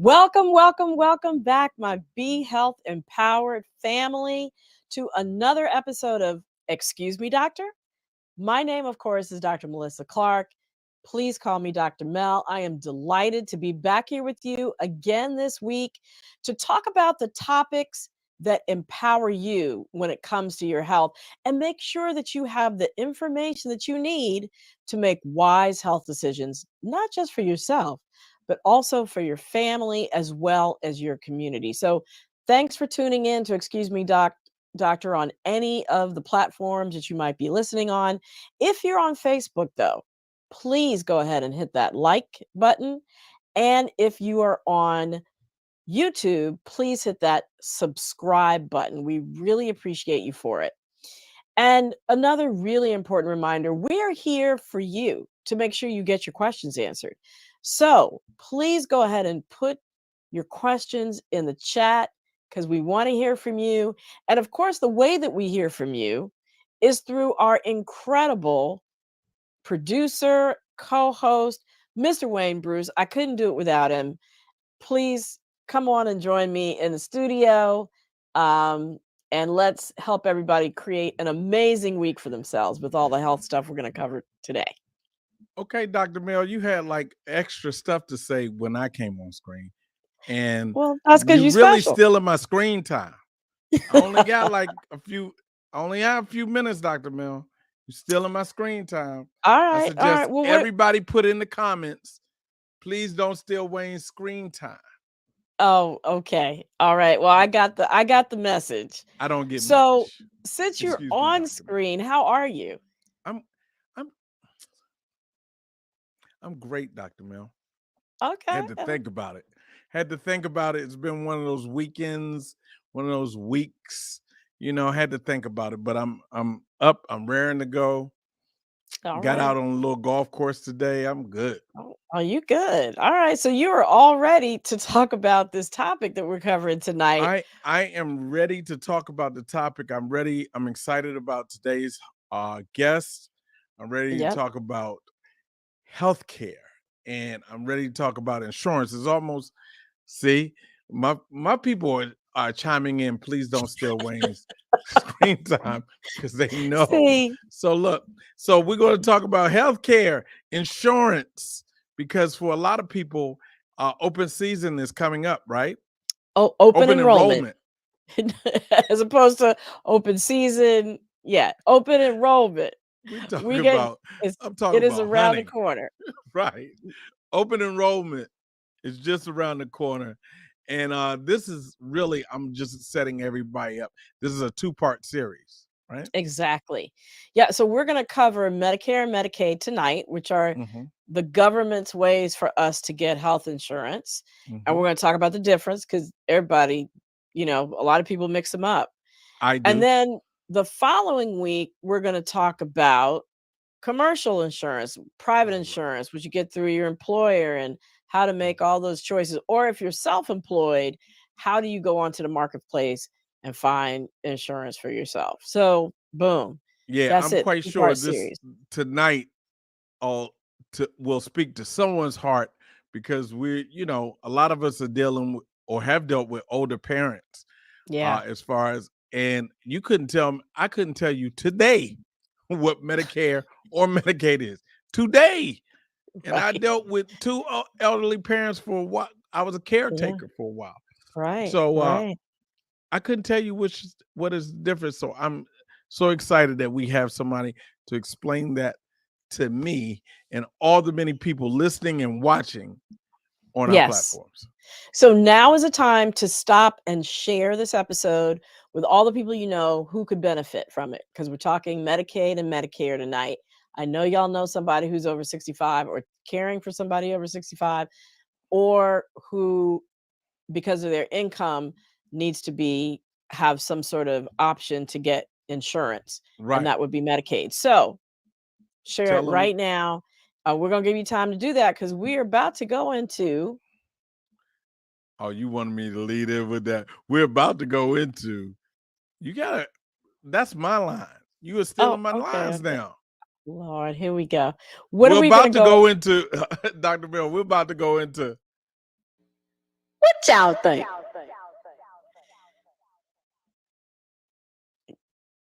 Welcome back, my Be Health Empowered family, to another episode of Excuse Me, Doctor. My name, of course, is Dr. Melissa Clark. Please call me Dr. Mel. I am delighted to be back here with you again this week to talk about the topics that empower you when it comes to your health and make sure that you have the information that you need to make wise health decisions, not just for yourself, but also for your family as well as your community. So, thanks for tuning in to Excuse Me, Doctor, on any of the platforms that you might be listening on. If you're on Facebook, though, please go ahead and hit that like button. And if you are on YouTube, please hit that subscribe button. We really appreciate you for it. And another really important reminder, we're here for you to make sure you get your questions answered. So please go ahead and put your questions in the chat because we want to hear from you. And of course, the way that we hear from you is through our incredible producer, co host, Mr. Wayne Bruce. I couldn't do it without him. Please come on and join me in the studio. And let's help everybody create an amazing week for themselves with all the health stuff we're going to cover today. Okay, Dr. Mel, you had like extra stuff to say when I came on screen. And well, that's because you're really special. stealing my screen time. I only got like I only have a few minutes, Dr. Mel. You're stealing my screen time. All right. I suggest Well, everybody put in the comments, please don't steal Wayne's screen time. Oh, okay. All right. Well, I got the message. I don't get so much. Since you're on screen, how are you? I'm great, Dr. Mel. Okay. Had to think about it. It's been one of those weekends, one of those weeks, had to think about it. But I'm up, I'm raring to go. Got out on a little golf course today. I'm good. Oh, you good. All right. So you are all ready to talk about this topic that we're covering tonight. I am ready to talk about the topic. I'm ready. I'm excited about today's guest. I'm ready to talk about healthcare. And I'm ready to talk about insurance. It's almost, see, my people are chiming in. Please don't steal Wayne's screen time because they know. See? So look, so we're going to talk about healthcare, insurance, because for a lot of people, open season is coming up, right? Oh, open enrollment. As opposed to open season. Yeah, open enrollment. I'm talking about around the corner. Right. Open enrollment is just around the corner. And this is really, I'm just setting everybody up. This is a 2-part series, right? Exactly. Yeah. So we're going to cover Medicare and Medicaid tonight, which are the government's ways for us to get health insurance. And we're going to talk about the difference because everybody, a lot of people mix them up. I do. And then the following week, we're going to talk about commercial insurance, private insurance, which you get through your employer, and how to make all those choices. Or if you're self-employed, how do you go onto the marketplace and find insurance for yourself? So, boom. Yeah, I'm quite sure this tonight will speak to someone's heart because we're, a lot of us are dealing with or have dealt with older parents. Yeah. As far as, and I couldn't tell you today what Medicare or Medicaid is today. And I dealt with 2 elderly parents for a while. I was a caretaker for a while. Right. So I couldn't tell you what is different. So I'm so excited that we have somebody to explain that to me and all the many people listening and watching on our platforms. So now is a time to stop and share this episode with all the people you know who could benefit from it, because we're talking Medicaid and Medicare tonight. I know y'all know somebody who's over 65 or caring for somebody over 65, or who, because of their income, needs to have some sort of option to get insurance. Right. And that would be Medicaid. So share it right now. We're going to give you time to do that because we're about to go into. Oh, you wanted me to lead in with that? We're about to go into. That's my line. You are stealing my lines now. Lord, here we go. We're about to go into, Dr. Bill, we're about to go into What y'all think?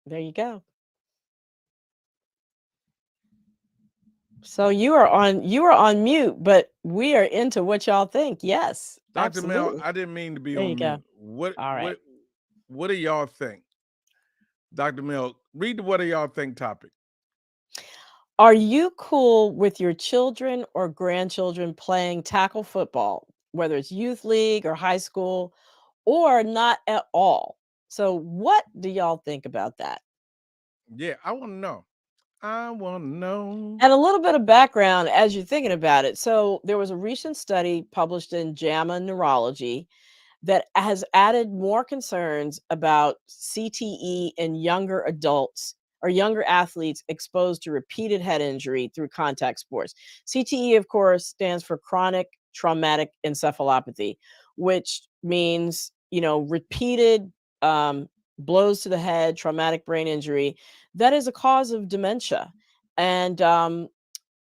There you go. So you are on mute, but we are into what y'all think. Yes, Dr. Mel, absolutely. I didn't mean to be There you on go. mute. What All right. what what do y'all think? Dr. Mel, read the what do y'all think topic. Are you cool with your children or grandchildren playing tackle football, whether it's youth league or high school, or not at all? So, what do y'all think about that? Yeah, I want to know. I want to know. And a little bit of background as you're thinking about it. So, there was a recent study published in JAMA Neurology that has added more concerns about CTE in younger adults or younger athletes exposed to repeated head injury through contact sports. CTE, of course, stands for chronic traumatic encephalopathy, which means, repeated blows to the head, traumatic brain injury. That is a cause of dementia. And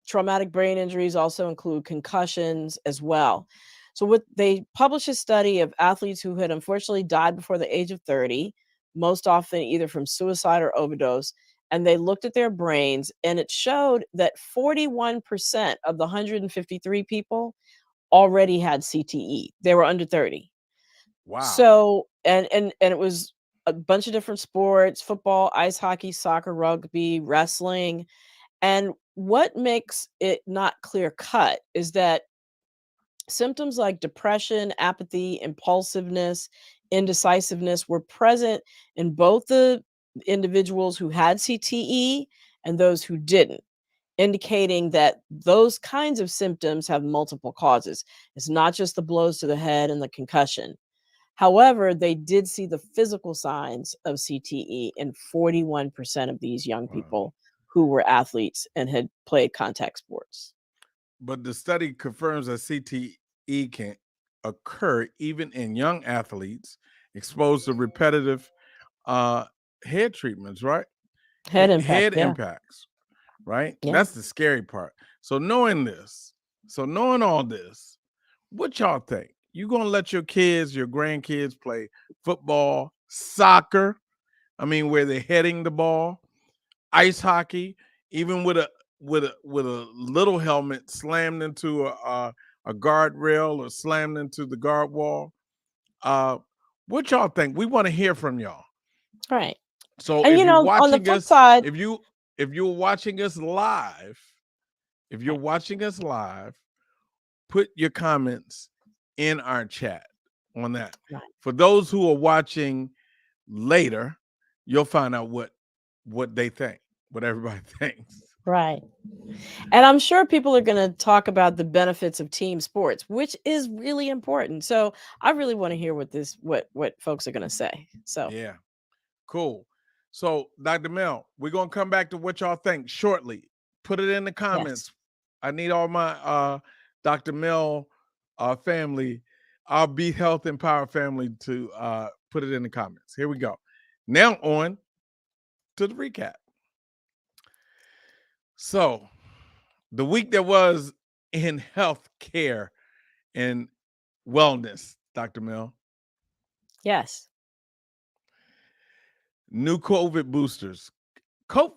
traumatic brain injuries also include concussions as well. So, what they published a study of athletes who had unfortunately died before the age of 30, most often either from suicide or overdose. And they looked at their brains, and it showed that 41% of the 153 people already had CTE. They were under 30. Wow. So, and it was a bunch of different sports: football, ice hockey, soccer, rugby, wrestling. And what makes it not clear cut is that symptoms like depression, apathy, impulsiveness, indecisiveness were present in both the individuals who had CTE and those who didn't, indicating that those kinds of symptoms have multiple causes. It's not just the blows to the head and the concussion. However, they did see the physical signs of CTE in 41% of these young Wow. people who were athletes and had played contact sports. But the study confirms that CTE can occur even in young athletes exposed to repetitive uh, head treatments, right? Head impact, Head yeah, impacts, right? yeah. That's the scary part. So knowing this, so knowing all this, what y'all think? You gonna let your kids, your grandkids play football, soccer? I mean, where they're heading the ball, ice hockey, even with a little helmet slammed into a guardrail or slammed into the guard wall. Uh, what y'all think? We want to hear from y'all. Right. So And if you're on the watching flip us, side, if you're watching us live, if you're right, watching us live, put your comments in our chat on that. right, For those who are watching later, you'll find out what they think, what everybody thinks. right. And I'm sure people are going to talk about the benefits of team sports, which is really important. So I really want to hear what folks are going to say. So Yeah, cool. So, Dr. Mel, we're gonna come back to what y'all think shortly. Put it in the yes, comments. I need all my Dr. Mel family, our Be Health Empower family to put it in the comments. Here we go. Now on to the recap. So, the week that was in health care and wellness, Dr. Mel, yes. new COVID boosters.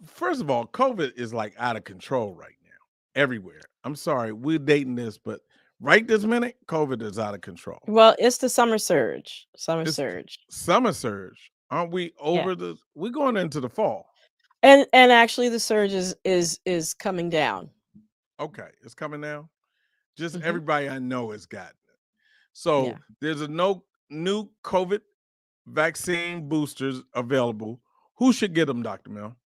First of all, COVID is like out of control right now, everywhere. I'm sorry, we're dating this, but right this minute, COVID is out of control. Well, it's the summer surge. Summer It's surge. summer surge. Aren't we Yeah. over the? We're going into the fall. And actually the surge is coming down. Okay, it's coming now. Just Hmm. everybody I know has gotten it. So Yeah. there's a no new COVID vaccine boosters available. Who should get them, Doctor Mel?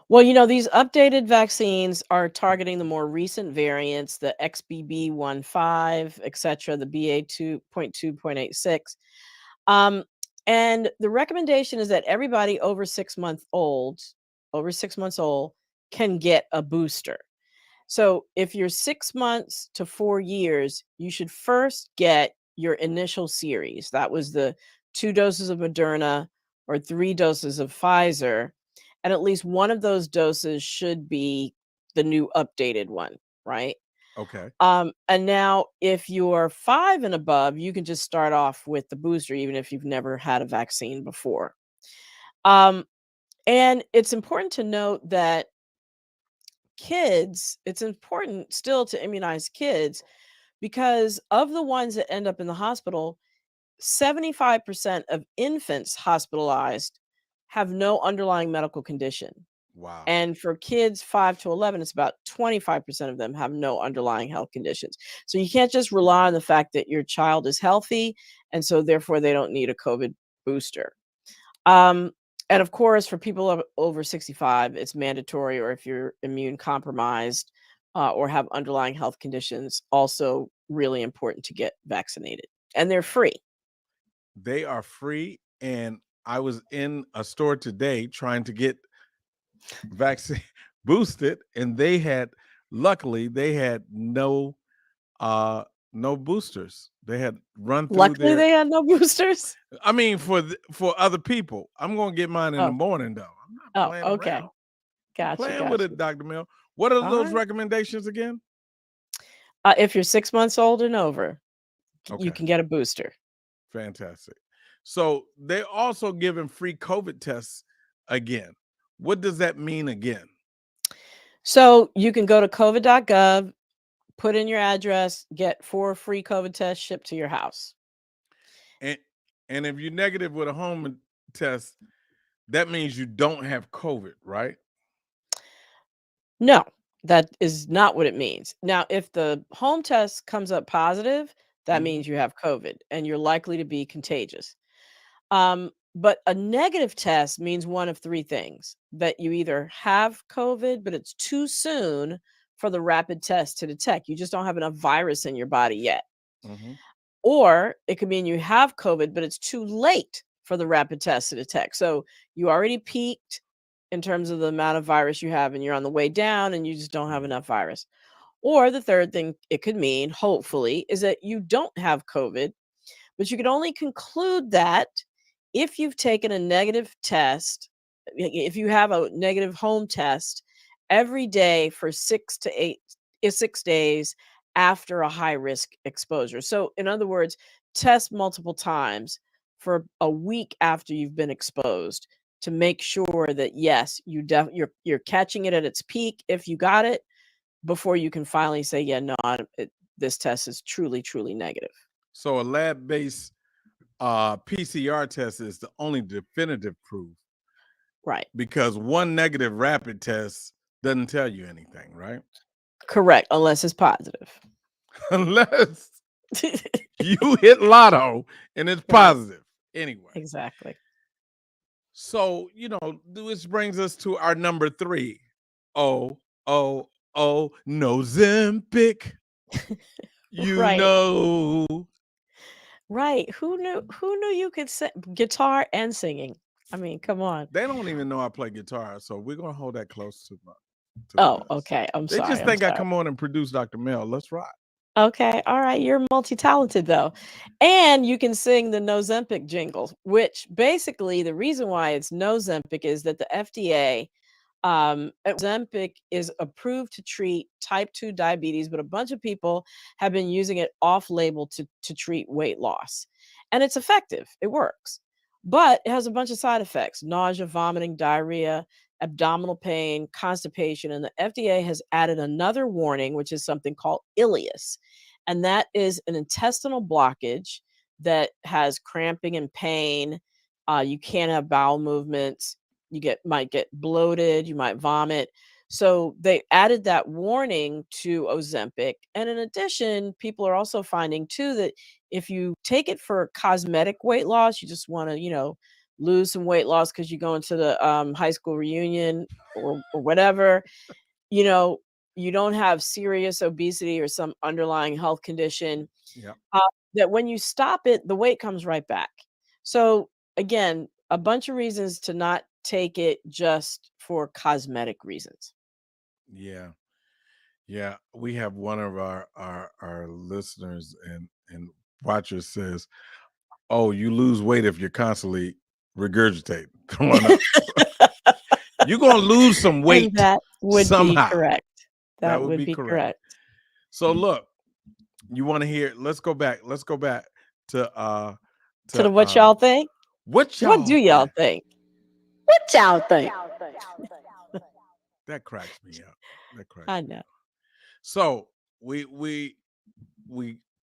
Well, these updated vaccines are targeting the more recent variants, the XBB.1.5, et cetera, the BA.2.2.86. Um, and the recommendation is that everybody over 6 months old, can get a booster. So if you're 6 months to 4 years, you should first get your initial series. That was the 2 doses of Moderna or 3 doses of Pfizer. And at least one of those doses should be the new updated one, right? Okay. And now if you're 5 and above, you can just start off with the booster, even if you've never had a vaccine before. Um, and it's important to note that it's important still to immunize kids because of the ones that end up in the hospital, 75% of infants hospitalized have no underlying medical condition. Wow. And for kids 5 to 11, it's about 25% of them have no underlying health conditions. So you can't just rely on the fact that your child is healthy and so therefore they don't need a COVID booster. Um, and of course, for people over 65, it's mandatory, or if you're immune compromised or have underlying health conditions, also really important to get vaccinated. And they're free. They are free. And I was in a store today trying to get vaccine boosted, and luckily they had uh no boosters. They had run through Luckily, their, they had no boosters. I mean, for other people. I'm gonna get mine in the Oh, morning though. I'm not oh, playing okay. around. I'm Gotcha, playing with gotcha. it, Dr. Mill. What are All those right. recommendations again? If you're 6 months old and over, you Okay, can get a booster. fantastic. So they're also giving free COVID tests again. What does that mean again? So you can go to covid.gov, put in your address, get 4 free COVID tests shipped to your house. And and if you're negative with a home test, that means you don't have COVID, right? No, that is not what it means. Now, if the home test comes up positive, that Mhm. means you have COVID and you're likely to be contagious. But a negative test means one of 3 things: that you either have COVID, but it's too soon for the rapid test to detect. You just don't have enough virus in your body yet. Mhm. Or it could mean you have COVID, but it's too late for the rapid test to detect. So you already peaked in terms of the amount of virus you have, and you're on the way down, and you just don't have Mhm. enough virus. Or the third thing it could mean, hopefully, is that you don't have COVID, but you can only conclude that if you've taken a negative test, if you have a negative home test every day for 6 days after a high risk exposure. So, in other words, test multiple times for a week after you've been exposed to make sure that yes, you're catching it at its peak if you got it before you can finally say, yeah, no, this test is truly negative. So a lab-based PCR test is the only definitive proof Right. because one negative rapid test doesn't tell you anything, right? Correct, unless it's positive. Unless you hit lotto and it's Right, positive. Anyway, exactly. so this brings us to our number 3. Oh, oh, oh, no Zempic. You Right, know. right. Who knew you could sing guitar and singing? I mean, come on. They don't even know I play guitar, so we're gonna hold that close to the Oh, vest. okay. I'm They sorry, just I'm think I sorry. come on and produce Dr. Mel. Let's rock. Okay, all right, you're multi-talented though. And you can sing the Nozempic jingles, which basically the reason why it's Nozempic is that the FDA Ozempic is approved to treat type 2 diabetes, but a bunch of people have been using it off label to treat weight loss. And it's effective, it works. But it has a bunch of side effects: nausea, vomiting, diarrhea, abdominal pain, constipation. And the FDA has added another warning, which is something called ileus. And that is an intestinal blockage that has cramping and pain. You can't have bowel movements, might get bloated, you might vomit. So they added that warning to Ozempic. And in addition, people are also finding too that if you take it for cosmetic weight loss, you just want to, lose some weight loss because you go into the high school reunion or whatever, you know, you don't have serious obesity or some underlying health condition, Yeah. uh, that when you stop it, the weight comes right back. So again, a bunch of reasons to not take it just for cosmetic reasons. Yeah. Yeah. We have one of our listeners and watchers says, "Oh, you lose weight if you're constantly regurgitating, throwing up. You're gonna lose some And weight that would be somehow." correct. That That would would be be correct. correct. So look, you want to hear? Let's go back. Let's go back to To the to what y'all think? what What do y'all y'all think. think? What y'all think? That cracks me up. That cracks I me know. up. So we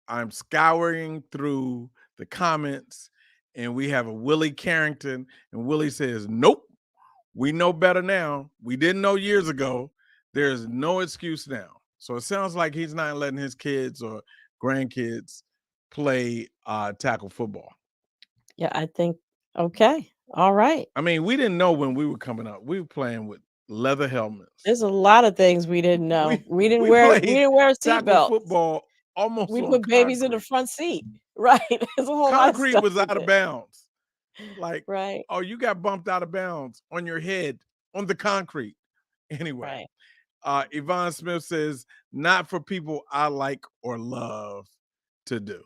I'm scouring through the comments, and we have a Willie Carrington, and Willie says, "Nope, we know better now. We didn't know years ago. There's no excuse now." So it sounds like he's not letting his kids or grandkids play tackle football. Yeah, I think okay. All right. I mean, we didn't know when we were coming up. We were playing with leather helmets. There's a lot of things we didn't know. We We didn't we wear we played didn't wear tackle seatbelts. football almost We on put babies in the concrete. front seat. Right. There's a whole lot of Concrete stuff was we out of did. bounds. Like, Right. oh, you got bumped out of bounds on your head on the concrete. Anyway, Right. Yvonne Smith says, not for people I like or love to do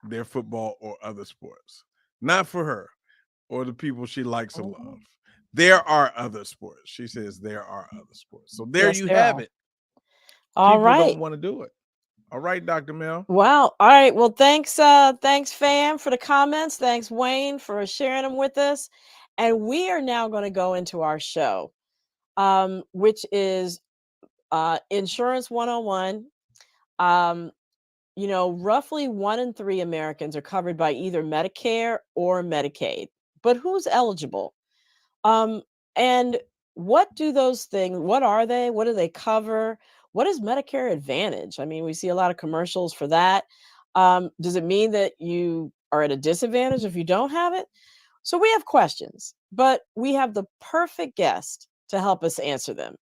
their football or other sports. Not for her or the people she likes or love. Mhm. There are other sports. She says there are other sports. So there Yes, you there have are. it. All People don't right. want to do it. All right, Dr. Mel. Wow. All right. Well, thanks, fam, for the comments. Thanks, Wayne, for sharing them with us. And we are now going to go into our show, which is Insurance 101. Um, roughly 1 in 3 Americans are covered by either Medicare or Medicaid. But who's eligible? Um, and what are they? What do they cover? What is Medicare Advantage? I mean, we see a lot of commercials for that. Does it mean that you are at a disadvantage if you don't have it? So we have questions, but we have the perfect guest to help us answer them.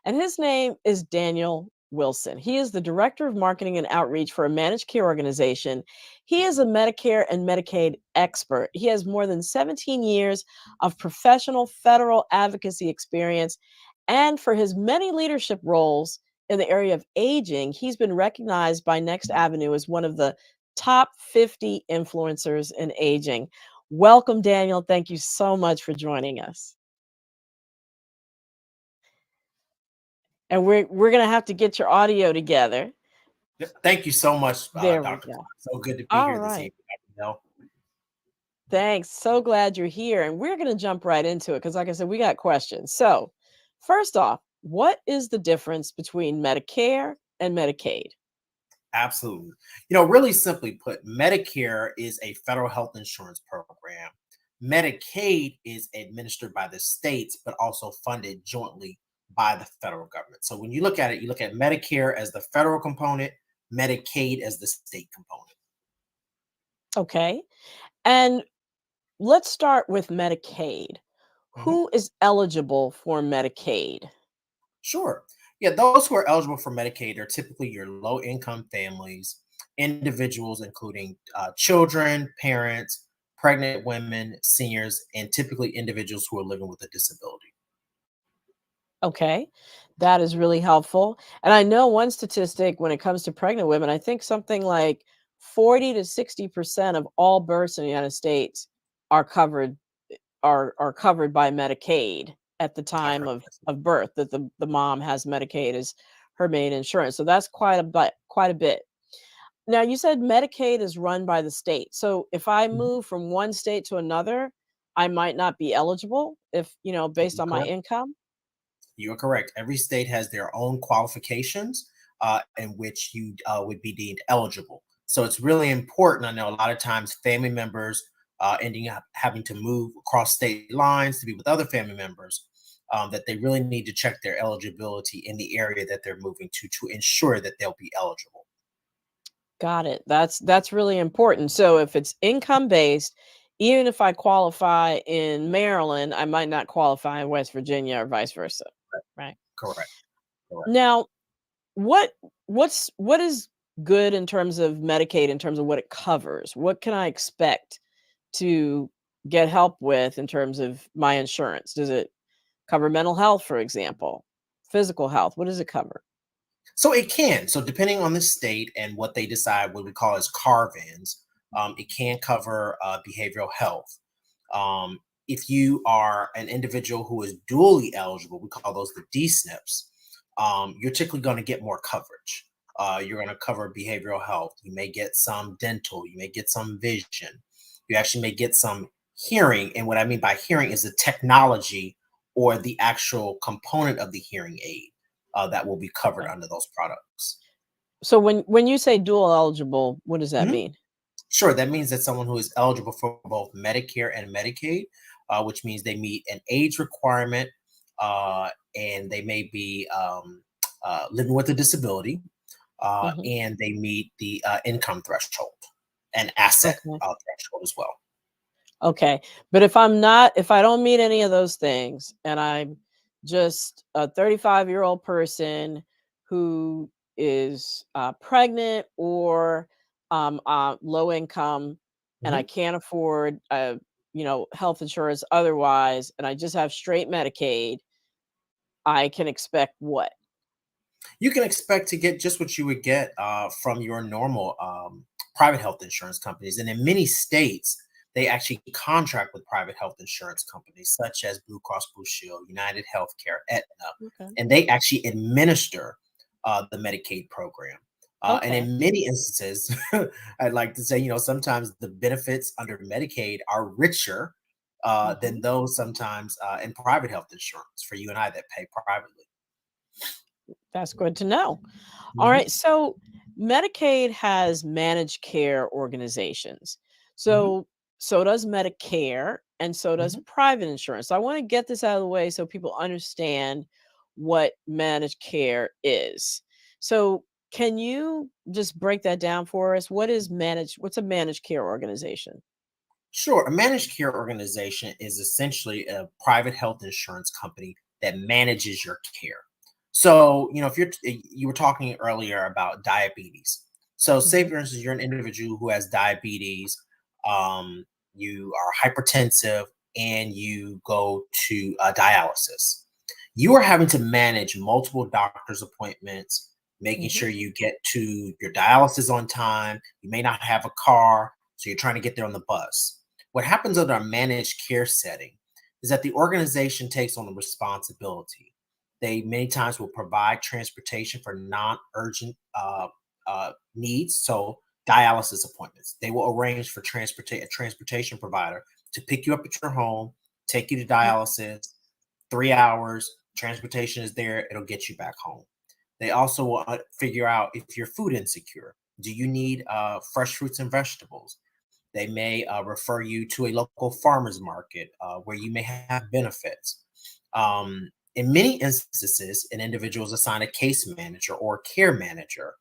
And his name is Daniel Wilson. He is the Director of Marketing and Outreach for a managed care organization. He is a Medicare and Medicaid expert. He has more than 17 years of professional federal advocacy experience. And for his many leadership roles in the area of aging, he's been recognized by Next Avenue as one of the top 50 influencers in aging. Welcome, Daniel. Thank you so much for joining us. And we're gonna have to get your audio together. Thank you so much, There we Dr. go. Clark. So good to be All here this right. evening. Dr. Thanks. So glad you're here. And we're gonna jump right into it because, like I said, we got questions. So, first off, what is the difference between Medicare and Medicaid? Absolutely. Really simply put, Medicare is a federal health insurance program. Medicaid is administered by the states, but also funded jointly by the federal government. So when you look at it, you look at Medicare as the federal component, Medicaid as the state component. Okay. And let's start with Medicaid. Mhm. Who is eligible for Medicaid? Sure. Yeah, those who are eligible for Medicaid are typically your low income families, individuals, including children, parents, pregnant women, seniors, and typically individuals who are living with a disability. Okay, that is really helpful. And I know one statistic when it comes to pregnant women, I think something like 40 to 60% of all births in the United States are covered are covered by Medicaid at the I've time heard of birth, that the mom has Medicaid as her main insurance. So that's quite a bit. Now you said Medicaid is run by the state. So if I Mhm. move from one state to another, I might not be eligible if, based You're on my correct. income. You are correct. Every state has their own qualifications in which you would be deemed eligible. So it's really important. I know a lot of times family members ending up having to move across state lines to be with other family members, that they really need to check their eligibility in the area that they're moving to ensure that they'll be eligible. Got it. That's really important. So if it's income based, even if I qualify in Maryland, I might not qualify in West Virginia or vice versa. Right. Correct. Correct. Now, what what is good in terms of Medicaid in terms of what it covers? What can I expect to get help with in terms of my insurance? Does it cover mental health, for example? Physical health? What does it cover? So it can. So depending on the state and what they decide, what we call as carve-ins, it can cover behavioral health. Um, if you are an individual who is dually eligible, we call those the D SNPs. You're typically going to get more coverage. You're going to cover behavioral health. You may get some dental. You may get some vision. You actually may get some hearing. And what I mean by hearing is the technology or the actual component of the hearing aid that will be covered Okay. under those products. So when you say dual eligible, what does that Mhm. mean? Sure, that means that someone who is eligible for both Medicare and Medicaid, which means they meet an age requirement and they may be living with a disability Mhm. and they meet the income threshold and asset Okay. threshold as well. Okay. But if I don't meet any of those things and I'm just a 35-year-old person who is pregnant or low income and I Mhm. can't afford, health insurance otherwise, and I just have straight Medicaid, I can expect what? You can expect to get just what you would get from your normal private health insurance companies. And in many states, they actually contract with private health insurance companies such as Blue Cross Blue Shield, United Healthcare, Aetna, Okay. and they actually administer the Medicaid program. And Okay. in many instances, I'd like to say, sometimes the benefits under Medicaid are richer than Mhm. those sometimes in private health insurance for you and I that pay privately. That's good to know. All Mhm, right. So Medicaid has managed care organizations. mhm, So does Medicare and so does mhm. private insurance. So I want to get this out of the way so people understand what managed care is. So can you just break that down for us? What's a managed care organization? Sure. A managed care organization is essentially a private health insurance company that manages your care. So, if you were talking earlier about diabetes. So, say Hmm. for instance, you're an individual who has diabetes, you are hypertensive, and you go to dialysis. You are having to manage multiple doctor's appointments, making Hmm. sure you get to your dialysis on time. You may not have a car, so you're trying to get there on the bus. What happens under a managed care setting is that the organization takes on the responsibility. They many times will provide transportation for non-urgent needs, so dialysis appointments. They will arrange for a transportation provider to pick you up at your home, take you to dialysis. 3 hours, transportation is there. It'll get you back home. They also will figure out if you're food insecure. Do you need fresh fruits and vegetables? They may refer you to a local farmer's market where you may have benefits. In many instances, an individual is assigned a case manager or care manager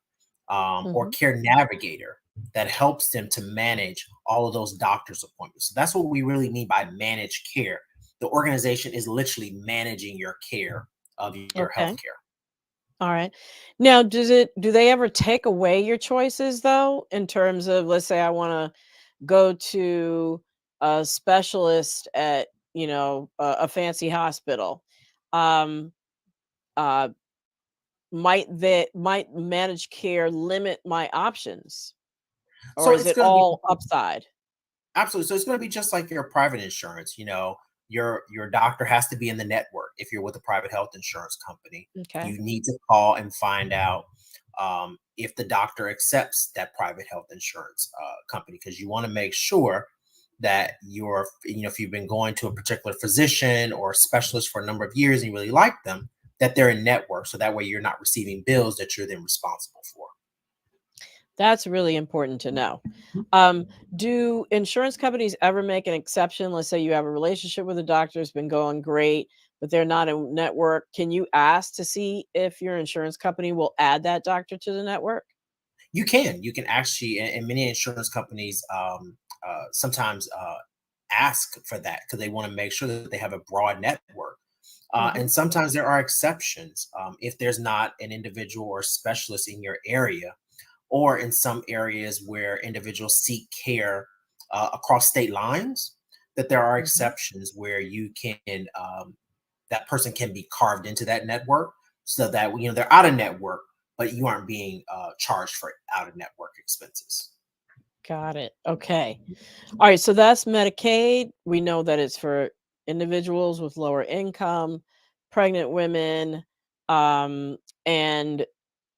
or Hmm. care navigator that helps them to manage all of those doctor's appointments. So that's what we really mean by managed care. The organization is literally managing your care of your health Okay. care. All right. Now, do they ever take away your choices though, in terms of, let's say I want to go to a specialist at, a fancy hospital. Um, uh, might managed care limit my options, or So is it's it going to be all upside? absolutely. So it's going to be just like your private insurance. Your doctor has to be in the network. If you're with a private health insurance company, Okay. you need to call and find out if the doctor accepts that private health insurance company, because you want to make sure that if you've been going to a particular physician or specialist for a number of years and you really like them, that they're in network. So that way you're not receiving bills that you're then responsible for. That's really important to know. Um, do insurance companies ever make an exception? Let's say you have a relationship with a doctor, it's been going great, but they're not a network. Can you ask to see if your insurance company will add that doctor to the network? You can actually, and many insurance companies sometimes ask for that because they want to make sure that they have a broad network. Hmm. And sometimes there are exceptions if there's not an individual or specialist in your area, or in some areas where individuals seek care across state lines, that there are Hmm. exceptions where that person can be carved into that network so that they're out of network, but you aren't being charged for out of network expenses. Got it. Okay. All right. So that's Medicaid. We know that it's for individuals with lower income, pregnant women, um, and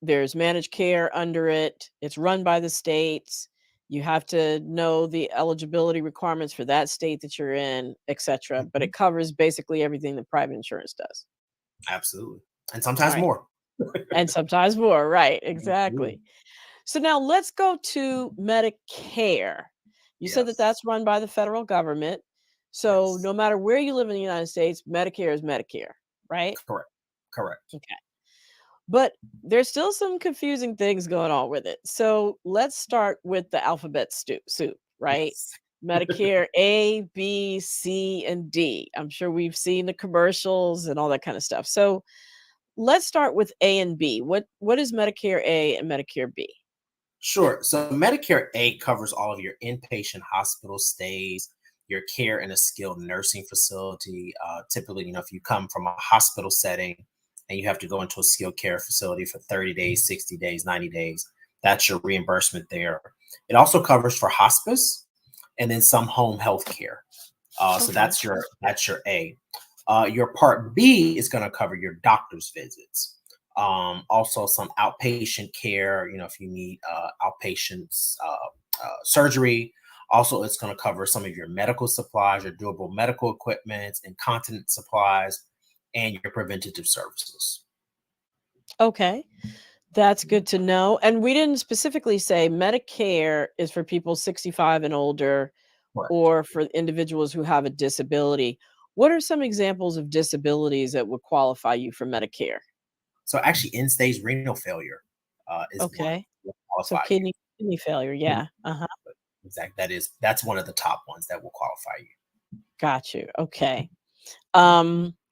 There's managed care under it. It's run by the states. You have to know the eligibility requirements for that state that you're in, etc. But Mhm. it covers basically everything that private insurance does. Absolutely. And All sometimes right. more. And sometimes more. Right. Absolutely. Exactly. So now let's go to Medicare. You said that Yes. that's run by the federal government. So Yes. no matter where you live in the United States, Medicare is Medicare, right? Correct. Correct. Okay. But there's still some confusing things going on with it. So let's start with the alphabet soup, right? Yes. Medicare A, B, C, and D. I'm sure we've seen the commercials and all that kind of stuff. So let's start with A and B. What is Medicare A and Medicare B? Sure. So Medicare A covers all of your inpatient hospital stays, your care in a skilled nursing facility. Typically, if you come from a hospital setting and you have to go into a skilled care facility for 30 days, 60 days, 90 days, that's your reimbursement there. It also covers for hospice and then some home health care. So Okay. that's your A. Your Part B is going to cover your doctor's visits. Also, some outpatient care. If you need outpatient surgery. Also, it's going to cover some of your medical supplies, your durable medical equipment, incontinence supplies, and your preventative services. Okay. That's good to know. And we didn't specifically say Medicare is for people 65 and older Correct. or for individuals who have a disability. What are some examples of disabilities that would qualify you for Medicare? So, actually, end-stage renal failure is one Okay. that will So qualify kidney failure. you. Yeah. Uh-huh. Exactly. That's one of the top ones that will qualify you. Got you. Okay.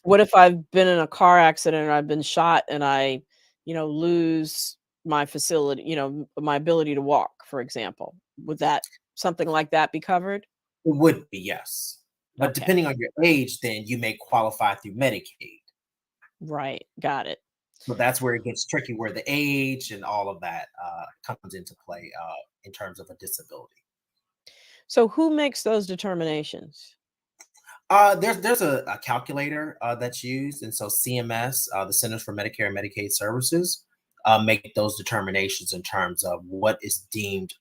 What if I've been in a car accident or I've been shot and I, lose my facility, my ability to walk, for example? Would that something like that be covered? It would be, yes. But Okay. depending on your age, then you may qualify through Medicaid. Right. Got it. So that's where it gets tricky, where the age and all of that comes into play in terms of a disability. So who makes those determinations? There's a calculator that's used, and so CMS, the Centers for Medicare and Medicaid Services, make those determinations in terms of what is deemed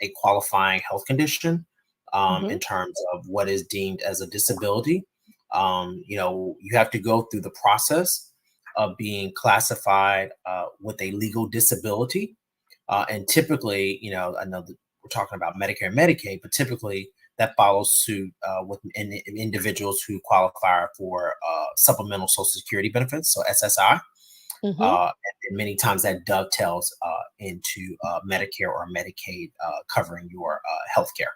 a qualifying health condition, Mhm. in terms of what is deemed as a disability. You have to go through the process of being classified with a legal disability, and typically, I know that we're talking about Medicare and Medicaid, but typically that follows suit with individuals who qualify for supplemental Social Security benefits, so SSI. Mhm. And many times that dovetails into Medicare or Medicaid covering your health care.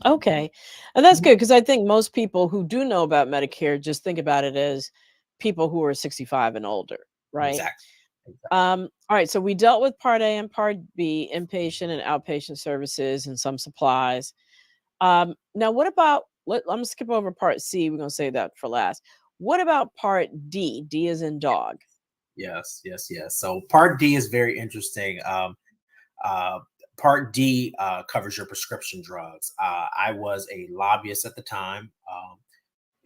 Okay. And that's good because I think most people who do know about Medicare just think about it as people who are 65 and older, right? Exactly. Exactly. All right, so we dealt with Part A and Part B, inpatient and outpatient services and some supplies. Now, what about? I'm gonna skip over Part C. We're gonna save that for last. What about Part D? D is in dog. Yes, yes, yes. So Part D is very interesting. Uh, Part D covers your prescription drugs. I was a lobbyist at the time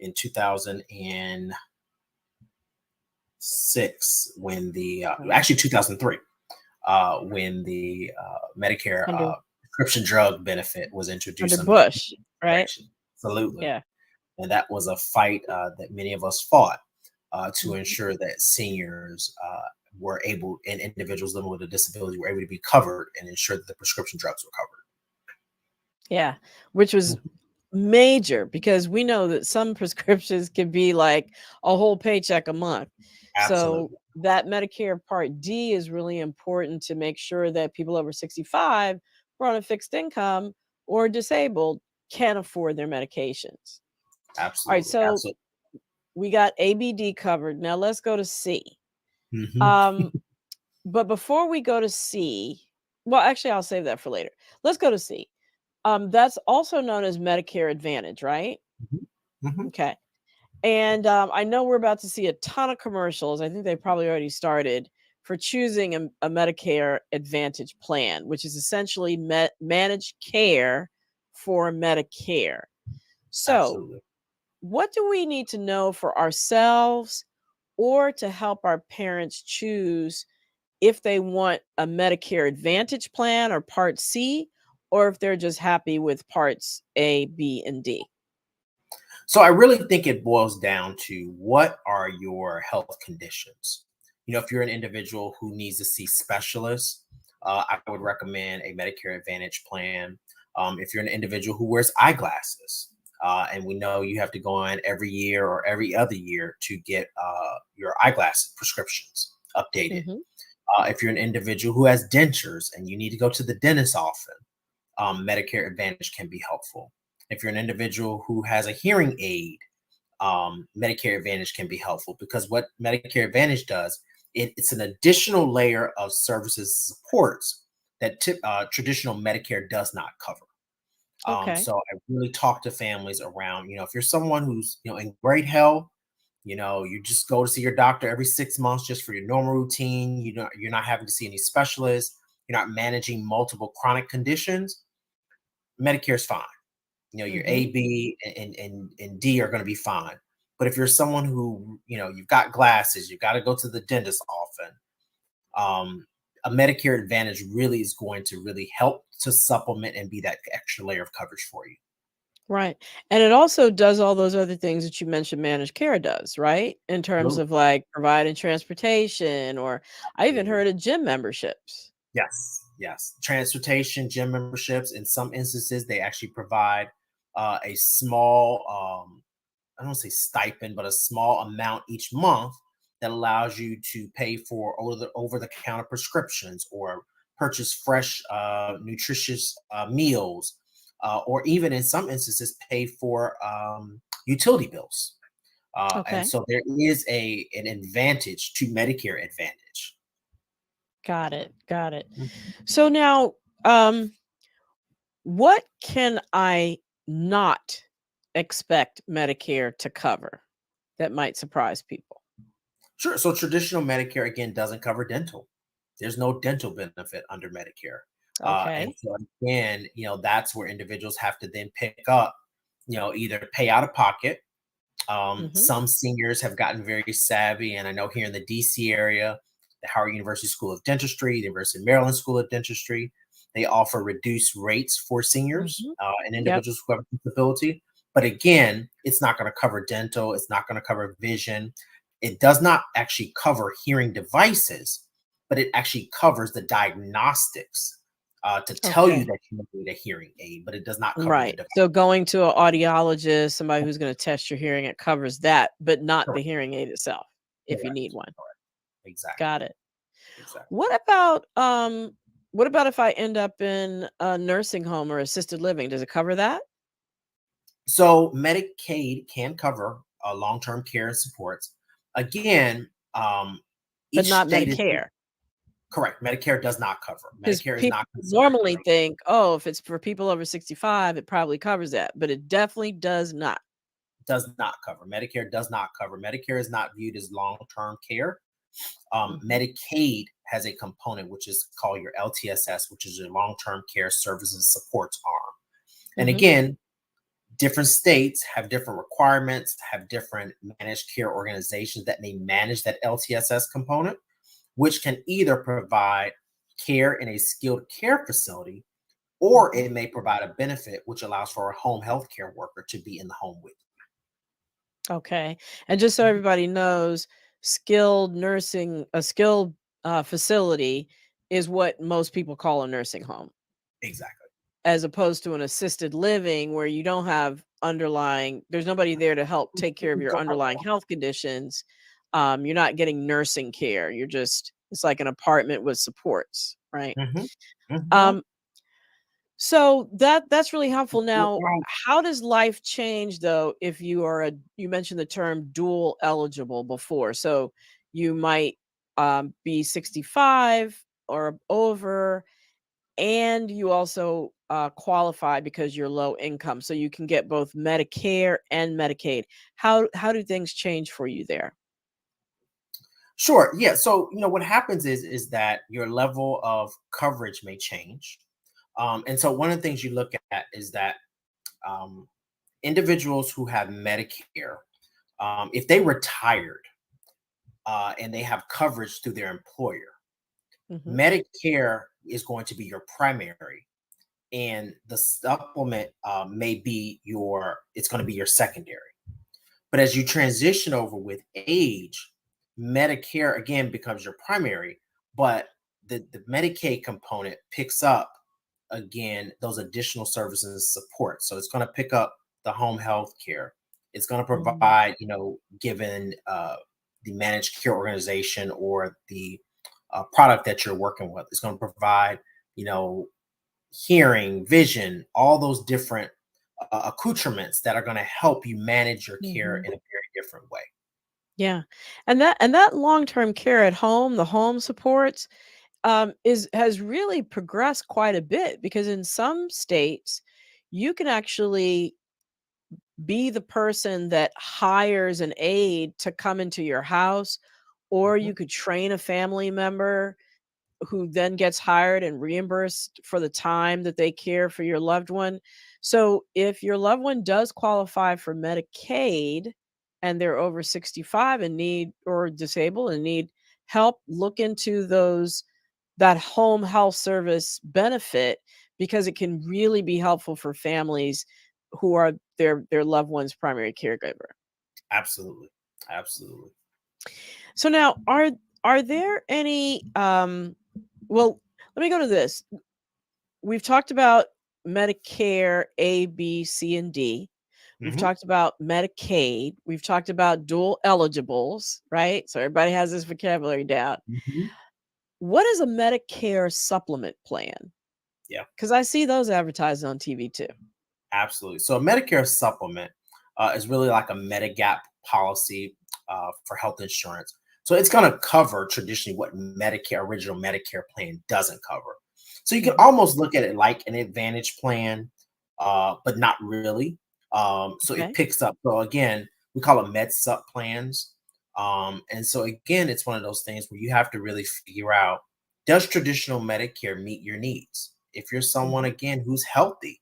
in 2006 when Okay. actually 2003 when the Medicare Under prescription drug benefit was introduced under the Bush, right? administration. Absolutely. Yeah. And that was a fight that many of us fought to Mhm. ensure that seniors were able and individuals living with a disability were able to be covered and ensure that the prescription drugs were covered. Yeah, which was Mhm. major because we know that some prescriptions can be like a whole paycheck a month. So Absolutely. that Medicare Part D is really important to make sure that people over 65 who are on a fixed income or disabled can afford their medications. All right, Absolutely. so Absolutely. we got ABD covered. Now let's go to C. Hmm. Um, but before we go to C, well, actually, I'll save that for later. Let's go to C. That's also known as Medicare Advantage, right? Hmm. Okay. And I know we're about to see a ton of commercials. I think they probably already started for choosing a Medicare Advantage plan, which is essentially managed care for Medicare. So, Absolutely. what do we need to know for ourselves or to help our parents choose if they want a Medicare Advantage plan or Part C, or if they're just happy with parts A, B, and D? So I really think it boils down to what are your health conditions. If you're an individual who needs to see specialists, I would recommend a Medicare Advantage plan. If you're an individual who wears eyeglasses, and we know you have to go in every year or every other year to get your eyeglass prescriptions updated. Mhm. If you're an individual who has dentures and you need to go to the dentist often, Medicare Advantage can be helpful. If you're an individual who has a hearing aid, Medicare Advantage can be helpful, because what Medicare Advantage does, it's an additional layer of services supports that traditional Medicare does not cover. Okay. So I really talk to families around, if you're someone who's, in great health, you just go to see your doctor every 6 months just for your normal routine. You're not having to see any specialists. You're not managing multiple chronic conditions. Medicare's fine. Your Mhm. A, B, and D are going to be fine. But if you're someone who, you've got glasses, you got to go to the dentist often, a Medicare Advantage really is going to really help to supplement and be that extra layer of coverage for you. Right. And it also does all those other things that you mentioned managed care does, right? In terms Absolutely. of like providing transportation, or I even Absolutely. heard of gym memberships. Yes, yes. Transportation, gym memberships. In some instances, they actually provide a small, I don't say stipend, but a small amount each month that allows you to pay for over the counter prescriptions, or purchase fresh, nutritious meals, or even in some instances pay for utility bills. And Okay. so there is an advantage to Medicare Advantage. Got it. Got it. Mhm. So now, um, what can I not expect Medicare to cover that might surprise people? Sure. So traditional Medicare again doesn't cover dental. There's no dental benefit under Medicare. And Okay. so again, that's where individuals have to then pick up, either pay out of pocket. Mhm. Some seniors have gotten very savvy, and I know here in the DC area, the Howard University School of Dentistry, the University of Maryland School of Dentistry, they offer reduced rates for seniors Mhm. and Yep. individuals who have a disability. But again, it's not going to cover dental. It's not going to cover vision. It does not actually cover hearing devices, but it actually covers the diagnostics to tell you Okay. that you need a hearing aid, but it does not cover the Right. device. So going to an audiologist, somebody who's going to test your hearing, it covers that, but not the Correct. hearing aid itself if you need Correct. one. Correct. Exactly. Got it. Exactly. What about if I end up in a nursing home or assisted living? Does it cover that? So Medicaid can cover long-term care and supports. Again, But each not state is Medicare? correct. Medicare does not cover. Because Medicare is people not considered normally federal. think, oh, if it's for people over 65, it probably covers that, but it definitely does not. Does not cover. Medicare does not cover. Medicare is not viewed as long-term care. Mhm. Medicaid has a component which is called your LTSS, which is your long-term care services supports arm. And Mhm. again, different states have different requirements, have different managed care organizations that may manage that LTSS component, which can either provide care in a skilled care facility, or Mhm. it may provide a benefit which allows for a home health care worker to be in the home with Okay. And just so you. everybody knows, a skilled facility is what most people call a nursing home, Exactly. as opposed to an assisted living where you don't have there's nobody there to help take care of your underlying health conditions. You're not getting nursing care. It's like an apartment with supports, right? Mhm, mhm. Um, so that's really helpful. Now, how does life change though if you mentioned the term dual eligible before. So you might be 65 or over, and you also qualify because you're low income. So you can get both Medicare and Medicaid. How do things change for you there? Sure. Yeah. So what happens is that your level of coverage may change, and so one of the things you look at is that um, individuals who have Medicare, if they retired and they have coverage through their employer, Hmm. Medicare is going to be your primary, and the supplement may be it's going to be your secondary. But as you transition over with age, Medicare again becomes your primary, but the Medicaid component picks up again those additional services and support. So it's going to pick up the home health care. It's going to Hmm. provide, given the managed care organization or the product that you're working with, it's going to provide, you know, hearing, vision, all those different accoutrements that are going to help you manage your care Hmm. in a very different way. Yeah, and that long-term care at home, the home supports, is has really progressed quite a bit because in some states you can actually be the person that hires an aide to come into your house, or Mhm. you could train a family member who then gets hired and reimbursed for the time that they care for your loved one. So if your loved one does qualify for Medicaid and they're over 65 and need or disabled and need help, look into that home health service benefit because it can really be helpful for families who are their loved one's primary caregiver. Absolutely. Absolutely. So now are there any well, let me go to this. We've talked about Medicare A, B, C, and D. We've Mhm. talked about Medicaid. We've talked about dual eligibles, right? So everybody has this vocabulary down. Mhm. What is a Medicare supplement plan? Yeah. Because I see those advertised on TV too. Absolutely. So a Medicare supplement is really like a Medigap policy for health insurance. So it's going to cover traditionally what original Medicare plan doesn't cover. So you can Hmm. almost look at it like an Advantage plan, but not really. So it Okay. picks up. So again, we call it Med Sup plans. And so again, it's one of those things where you have to really figure out, does traditional Medicare meet your needs? If you're someone Hmm. again who's healthy,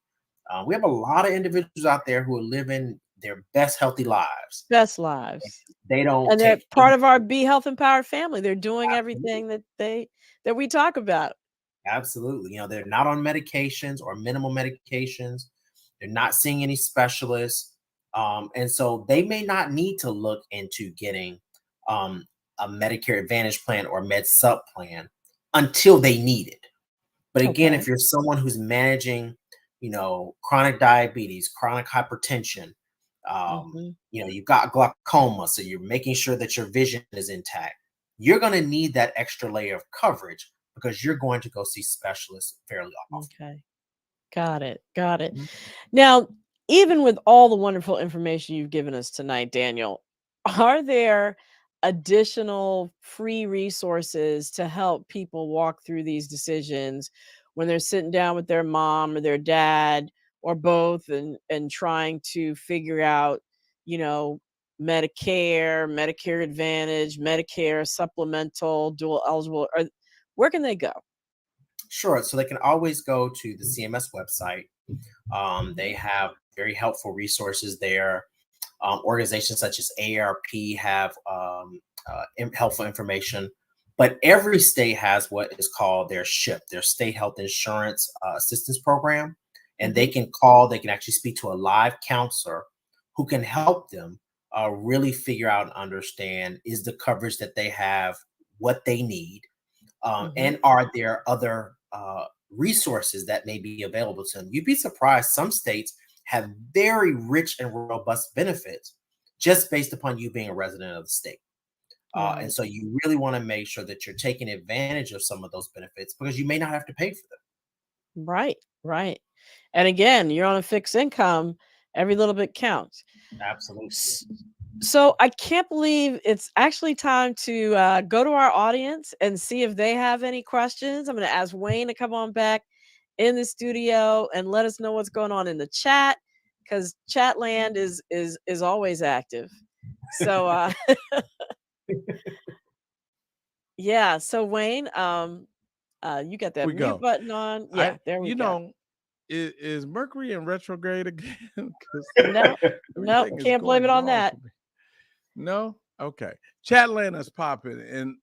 we have a lot of individuals out there who are living their best healthy lives. Best lives. They don't And they're take part of our Be Health Empowered family. They're doing absolutely, everything that we talk about. absolutely. They're not on medications or minimal medications. They're not seeing any specialists, and so they may not need to look into getting um, a Medicare Advantage plan or Med Sup plan until they need it. But again, if Okay. you're someone who's managing, chronic diabetes, chronic hypertension, Hmm. you've got glaucoma, so you're making sure that your vision is intact, you're going to need that extra layer of coverage because you're going to go see specialists fairly often. Okay. Got it. Got it. Mhm. Now, even with all the wonderful information you've given us tonight, Daniel, are there additional free resources to help people walk through these decisions when they're sitting down with their mom or their dad or both and trying to figure out, you know, Medicare, Medicare Advantage, Medicare supplemental, dual eligible, or where can they go? Sure. So they can always go to the CMS website. They Mhm. have very helpful resources there. Organizations such as AARP have helpful information, but every state has what is called their SHIP, their State Health Insurance Assistance Program, and they Mhm. can call. They can actually speak to a live counselor who can help them really figure out and understand, is the coverage that they have what they need, Mhm. and are there other resources that may be available to them. You'd be surprised. Some states have very rich and robust benefits just based upon you being a resident of the state. And Right. so you really want to make sure that you're taking advantage of some of those benefits because you may not have to pay for them. Right. Right. And again, you're on a fixed income, every little bit counts. Absolutely. S- So I can't believe it's actually time to go to our audience and see if they have any questions. I'm going to ask Wayne to come on back in the studio and let us know what's going on in the chat because Chatland is always active. So yeah. So Wayne, you got that We mute go. button on. I, Yeah, there we you go. know, is Mercury in retrograde again? Because No, no, everything is can't blame going it on wrong that. for me. No, okay. Chatland is popping, and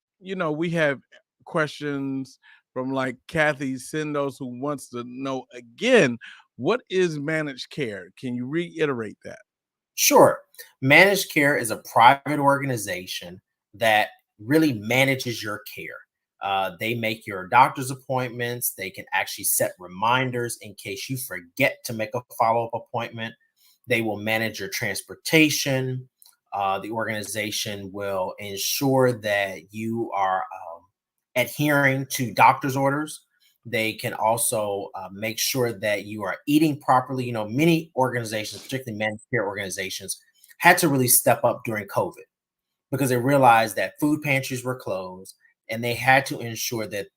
we have questions from like Kathy Sendos, who wants to know again, what is managed care? Can you reiterate that? Sure. Managed care is a private organization that really manages your care. They make your doctor's appointments. They can actually set reminders in case you forget to make a follow up appointment. They will manage your transportation. The organization will ensure that you are adhering to doctor's orders. They can also make sure that you are eating properly. You know, many organizations, particularly managed care organizations, had to really step up during COVID because they realized that food pantries were closed and they had to ensure that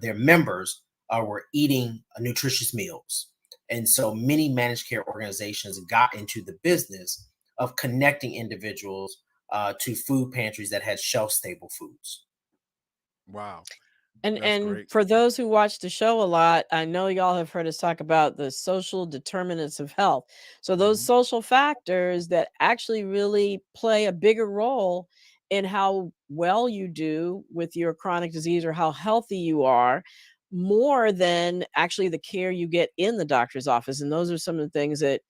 their members were eating nutritious meals. And so many managed care organizations got into the business of connecting individuals to food pantries that had shelf stable foods. Wow. And That's great. for those who watch the show a lot, I know y'all have heard us talk about the social determinants of health. So those Mhm. social factors that actually really play a bigger role in how well you do with your chronic disease or how healthy you are, more than actually the care you get in the doctor's office. And those are some of the things that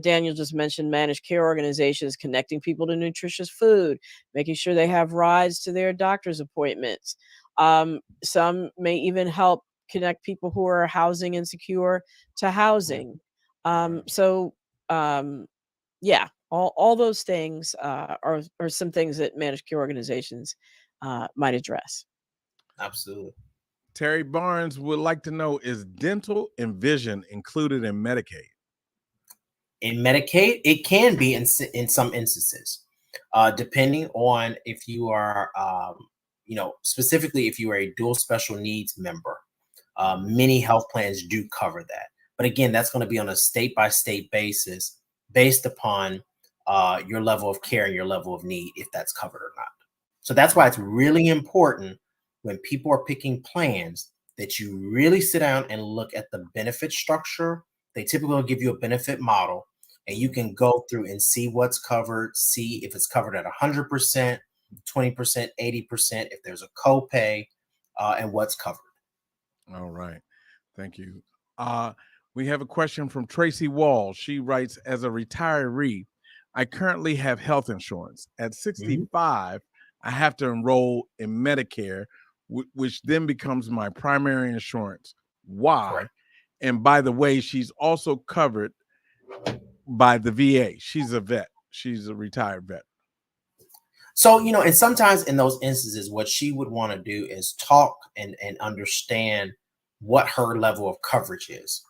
Daniel just mentioned: managed care organizations connecting people to nutritious food, making sure they have rides to their doctor's appointments. Some may even help connect people who are housing insecure to housing. Right. So yeah, all those things are some things that managed care organizations might address. Absolutely. Terry Barnes would like to know, is dental and vision included in Medicaid? In Medicaid, it can be in some instances, depending on if you are, specifically if you are a dual special needs member. Many health plans do cover that, but again, that's going to be on a state by state basis, based upon your level of care and your level of need, if that's covered or not. So that's why it's really important when people are picking plans that you really sit down and look at the benefit structure. They typically will give you a benefit model, and you can go through and see what's covered, see if it's covered at 100%, 20%, 80%, if there's a copay, and what's covered. All right. Thank you. We have a question from Tracy Wall. She writes, as a retiree, I currently have health insurance. At 65, I have to enroll in Medicare, which then becomes my primary insurance. Why? Correct. And by the way, she's also covered by the VA. She's a vet. She's a retired vet. So, and sometimes in those instances, what she would want to do is talk and understand what her level of coverage is.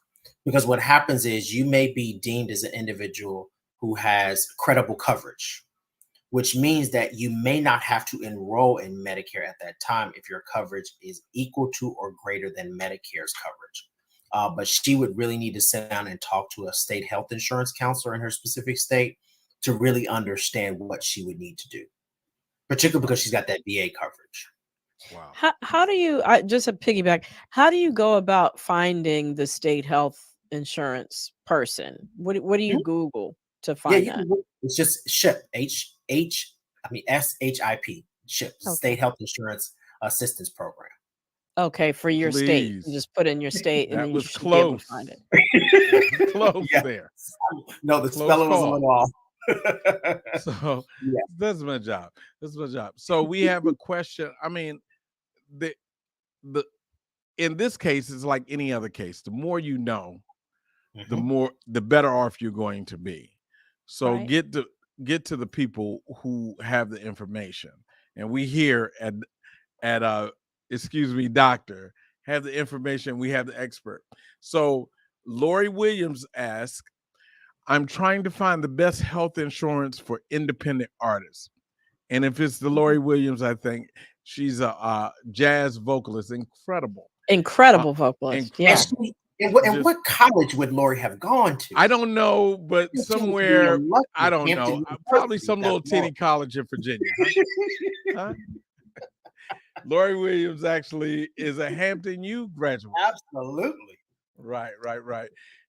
Because what happens is you may be deemed as an individual who has credible coverage, which means that you may not have to enroll in Medicare at that time if your coverage is equal to or greater than Medicare's coverage. But she would really need to sit down and talk to a state health insurance counselor in her specific state to really understand what she would need to do, particularly because she's got that VA coverage. Wow. How do you, just a piggyback, how do you go about finding the state health insurance person? What do you Google to Yeah, find that? it's just SHIP, SHIP, SHIP, Okay. State Health Insurance Assistance Program. Okay, for your state. You Please. just put in your state and That then you was should be able to close. find it. Close Yeah. there. No, the Close spelling was a call. little off. So Yeah. that's my job. That's my job. So we have a question. I mean, the in this case, it's like any other case. The more you know, the better off you're going to be. So Right. get to the people who have the information. And we here at excuse me, doctor, have the information, we have the expert. So Lori Williams asked, I'm trying to find the best health insurance for independent artists. And if it's the Lori Williams, I think she's a jazz vocalist, incredible. Incredible vocalist. Yeah. And Just- what college would Lori have gone to? I don't know, but She was somewhere, being lucky I at don't Hampton know, probably University some at little that teeny moment. college in Virginia. Huh? Lori Williams actually is a Hampton U graduate. Absolutely. Right.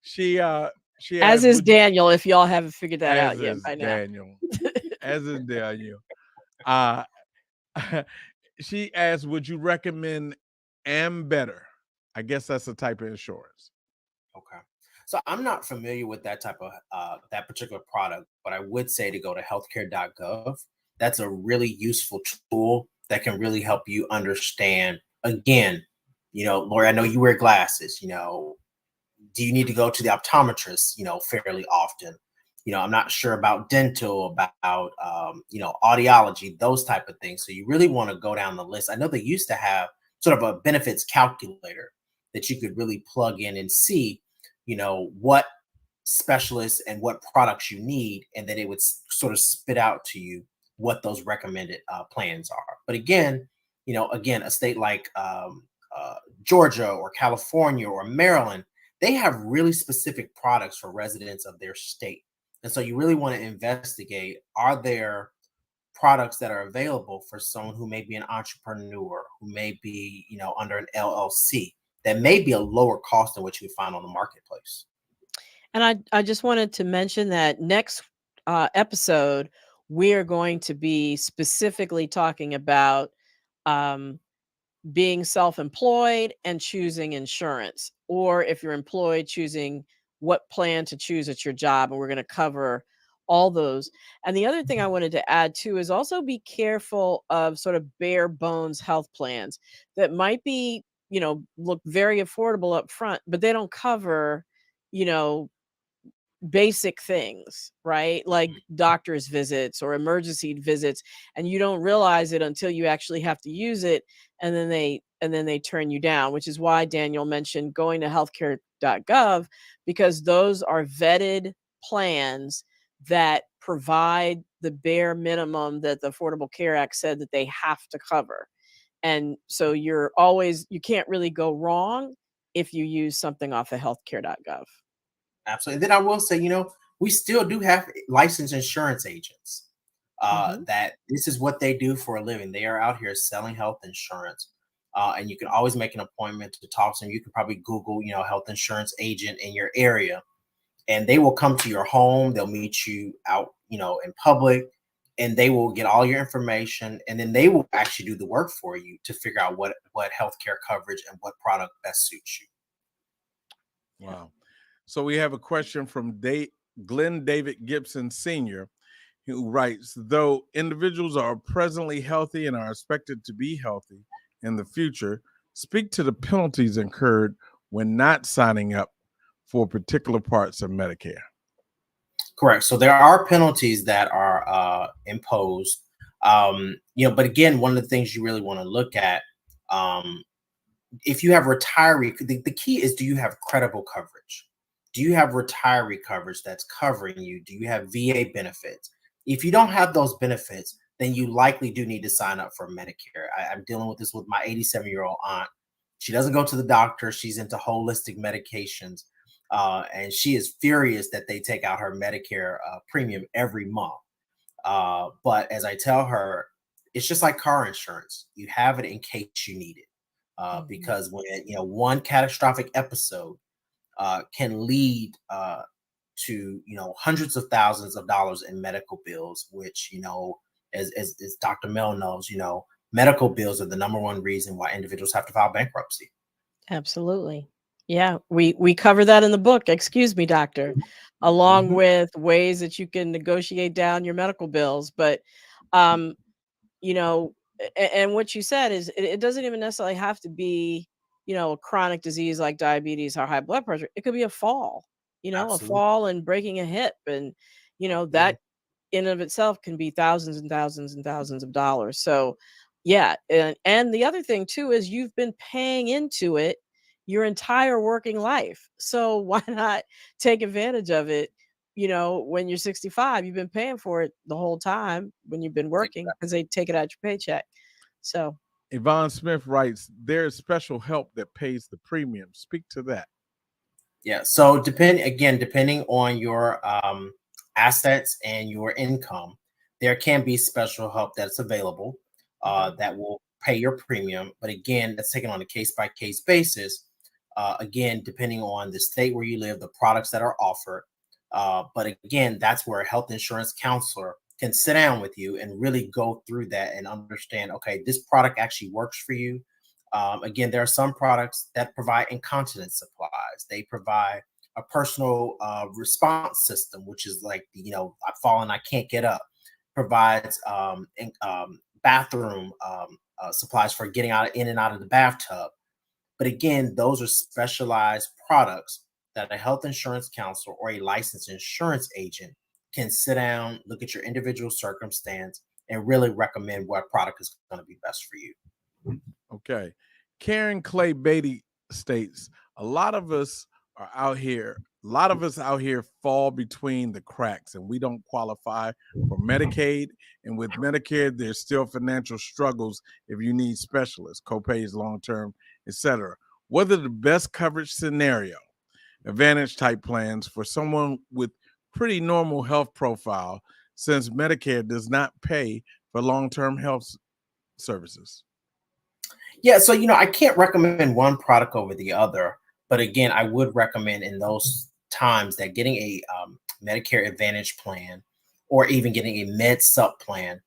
She As asked, is Daniel, if y'all haven't figured that out as yet is by now. Daniel. As is Daniel. She asked, would you recommend and better. I guess that's a type of insurance. Okay. So I'm not familiar with that type of that particular product, but I would say to go to healthcare.gov. That's a really useful tool that can really help you understand. Again, Lori, I know you wear glasses. Do you need to go to the optometrist, fairly often? I'm not sure about dental, about audiology, those type of things. So you really want to go down the list. I know they used to have sort of a benefits calculator that you could really plug in and see, what specialists and what products you need, and then it would sort of spit out to you what those recommended plans are. But again, a state like Georgia or California or Maryland, they have really specific products for residents of their state. And so you really want to investigate, are there products that are available for someone who may be an entrepreneur, who may be, under an LLC, that may be a lower cost than what you find on the marketplace. And I just wanted to mention that next episode, we're going to be specifically talking about um, being self-employed and choosing insurance, or if you're employed, choosing what plan to choose at your job. And we're going to cover all those. And the other thing I wanted to add too is also be careful of sort of bare bones health plans that might be, look very affordable up front, but they don't cover, you know, basic things, right? Like doctor's visits or emergency visits, and you don't realize it until you actually have to use it, and then they turn you down, which is why Daniel mentioned going to healthcare.gov, because those are vetted plans that provide the bare minimum that the Affordable Care Act said that they have to cover. And so you can't really go wrong if you use something off of healthcare.gov. Absolutely. And then I will say, we still do have licensed insurance agents that this is what they do for a living. They are out here selling health insurance. And you can always make an appointment to talk to them. You can probably Google, health insurance agent in your area, and they will come to your home. They'll meet you out, in public, and they will get all your information. And then they will actually do the work for you to figure out what healthcare coverage and what product best suits you. Wow. So we have a question from Glenn David Gibson Sr., who writes, though individuals are presently healthy and are expected to be healthy in the future, speak to the penalties incurred when not signing up for particular parts of Medicare. Correct. So there are penalties that are imposed. But again, one of the things you really want to look at, if you have retiree, the key is, do you have credible coverage? Do you have retiree coverage that's covering you? Do you have VA benefits? If you don't have those benefits, then you likely do need to sign up for Medicare. I'm dealing with this with my 87-year-old aunt. She doesn't go to the doctor. She's into holistic medications. And she is furious that they take out her Medicare premium every month. But as I tell her, it's just like car insurance. You have it in case you need it. Because when one catastrophic episode can lead to hundreds of thousands of dollars in medical bills, which as Dr. Mel knows, medical bills are the number one reason why individuals have to file bankruptcy. Absolutely. Yeah, we cover that in the book, Excuse Me, Doctor, along with ways that you can negotiate down your medical bills. But you know, and what you said is it doesn't even necessarily have to be, a chronic disease like diabetes or high blood pressure. It could be a fall, a Absolutely. fall and breaking a hip. And, that in and of itself can be thousands and thousands and thousands of dollars. So yeah. And the other thing too is you've been paying into it your entire working life. So why not take advantage of it? When you're 65, you've been paying for it the whole time when you've been working, because they take it out your paycheck. So Yvonne Smith writes, there's special help that pays the premium. Speak to that. Yeah. So depending on your assets and your income, there can be special help that's available that will pay your premium. But again, that's taken on a case by case basis. Again, depending on the state where you live, the products that are offered. But again, that's where a health insurance counselor can sit down with you and really go through that and understand, okay, this product actually works for you. Again, there are some products that provide incontinence supplies. They provide a personal response system, which is like, I've fallen, I can't get up. Provides bathroom supplies for getting out in and out of the bathtub. But again, those are specialized products that a health insurance counselor or a licensed insurance agent can sit down, look at your individual circumstance, and really recommend what product is going to be best for you. Okay. Karen Clay Beatty states, a lot of us out here fall between the cracks and we don't qualify for Medicaid. And with Medicare, there's still financial struggles if you need specialists, copays, long-term, etc. What are the best coverage scenario, advantage type plans for someone with pretty normal health profile, since Medicare does not pay for long-term health services? Yeah, so I can't recommend one product over the other, but again, I would recommend in those times that getting a Medicare Advantage plan or even getting a Med Sup plan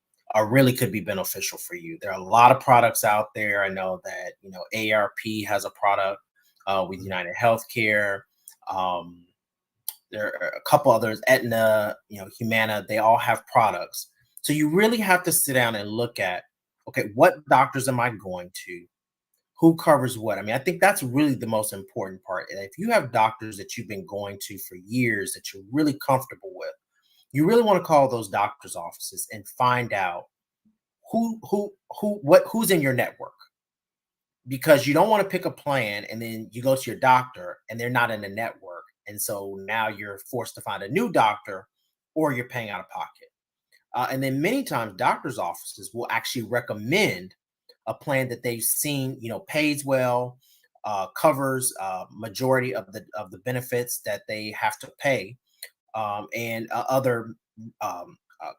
really could be beneficial for you. There are a lot of products out there. I know that ARP has a product with United Healthcare. Um, there are a couple others, Aetna, Humana. They all have products. So you really have to sit down and look at, okay, what doctors am I going to? Who covers what? I mean, I think that's really the most important part. And if you have doctors that you've been going to for years that you're really comfortable with, you really want to call those doctors' offices and find out who's in your network. Because you don't want to pick a plan and then you go to your doctor and they're not in the network. And so now you're forced to find a new doctor or you're paying out of pocket. And then many times doctors' offices will actually recommend a plan that they've seen, pays well, covers majority of the benefits that they have to pay, and other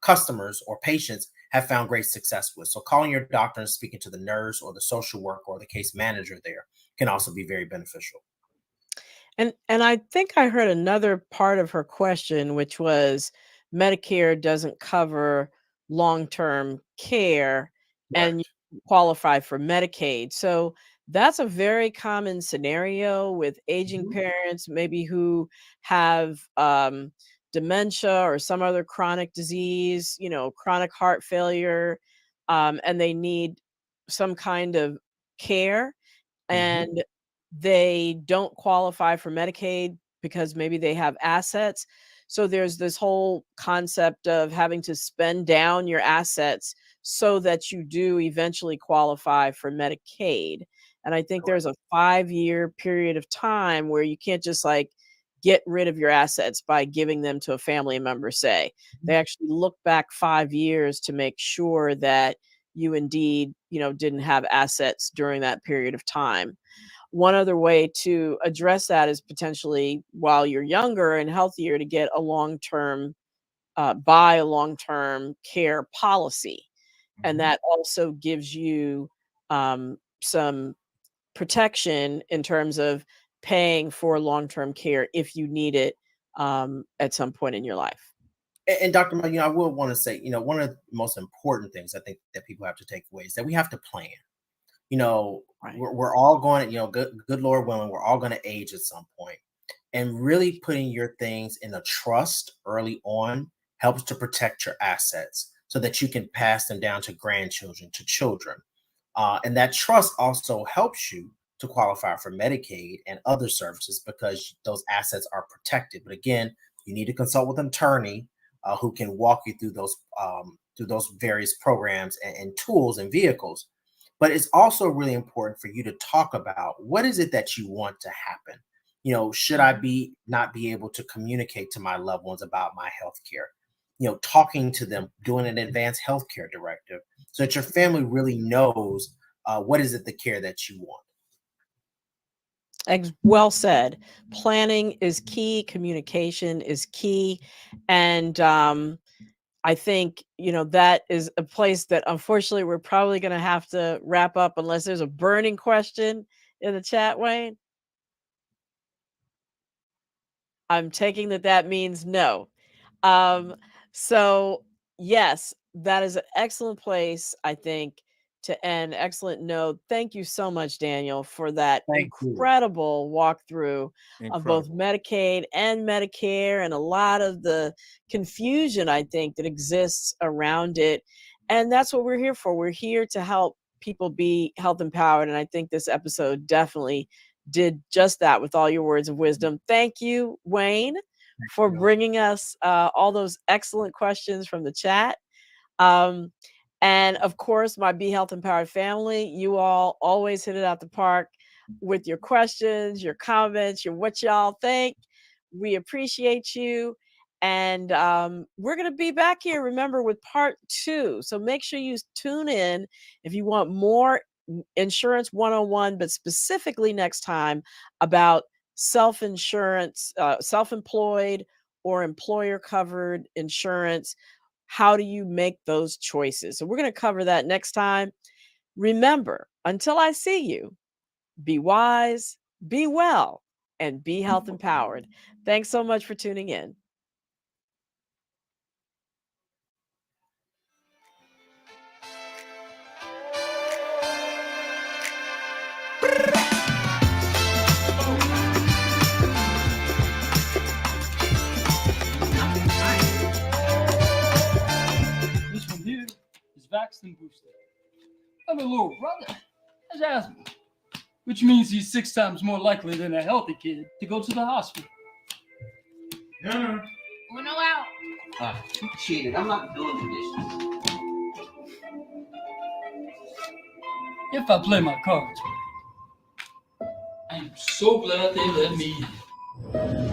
customers or patients have found great success with. So calling your doctor and speaking to the nurse or the social worker or the case manager there can also be very beneficial. And I think I heard another part of her question, which was Medicare doesn't cover long-term care and Correct. you qualify for Medicaid. So that's a very common scenario with aging Mhm. parents, maybe who have dementia or some other chronic disease, chronic heart failure, and they need some kind of care Mhm. and they don't qualify for Medicaid because maybe they have assets. So there's this whole concept of having to spend down your assets so that you do eventually qualify for Medicaid. And I think there's Correct. a 5-year period of time where you can't just like get rid of your assets by giving them to a family member, say. They actually look back 5 years to make sure that you indeed, didn't have assets during that period of time. One other way to address that is potentially while you're younger and healthier to get a long-term, buy a long-term care policy. And Mhm. that also gives you some protection in terms of paying for long-term care if you need it at some point in your life. And Dr. Mel, I will want to say, one of the most important things I think that people have to take away is that we have to plan. Right. We're all going to, good Lord willing, we're all going to age at some point. And really putting your things in a trust early on helps to protect your assets so that you can pass them down to grandchildren, to children. And that trust also helps you to qualify for Medicaid and other services because those assets are protected. But again, you need to consult with an attorney who can walk you through those various programs and tools and vehicles. But it's also really important for you to talk about what is it that you want to happen. Should I Mhm. be not be able to communicate to my loved ones about my health care? Talking to them, doing an advanced healthcare directive so that your family really knows what is it the care that you want. Well said. Planning is key, communication is key. And I think, that is a place that unfortunately we're probably going to have to wrap up unless there's a burning question in the chat, Wayne. I'm taking that means no. Um, so yes, that is an excellent place, I think, to end. Excellent note. Thank you so much, Daniel, for that Thank you. incredible walkthrough of both Incredible. Medicaid and Medicare and a lot of the confusion, I think, that exists around it. And that's what we're here for. We're here to help people be health empowered. And I think this episode definitely did just that with all your words of wisdom. Thank you, Wayne, for you. bringing us all those excellent questions from the chat. Um, and of course, my Be Health Empowered family, you all always hit it out the park with your questions, your comments, your what y'all think. We appreciate you. And we're going to be back here, remember, with part 2. So make sure you tune in if you want more Insurance 101, but specifically next time about self-insurance, self-employed or employer covered insurance. How do you make those choices? So we're going to cover that next time. Remember, until I see you, be wise, be well, and be health empowered. Thanks so much for tuning in. This one here is vaxxed and boosted. I have a little brother has asthma, which means he's 6 times more likely than a healthy kid to go to the hospital. Uno out. You cheated. I'm not doing the dishes. If I play my cards right, I am so glad they let me in.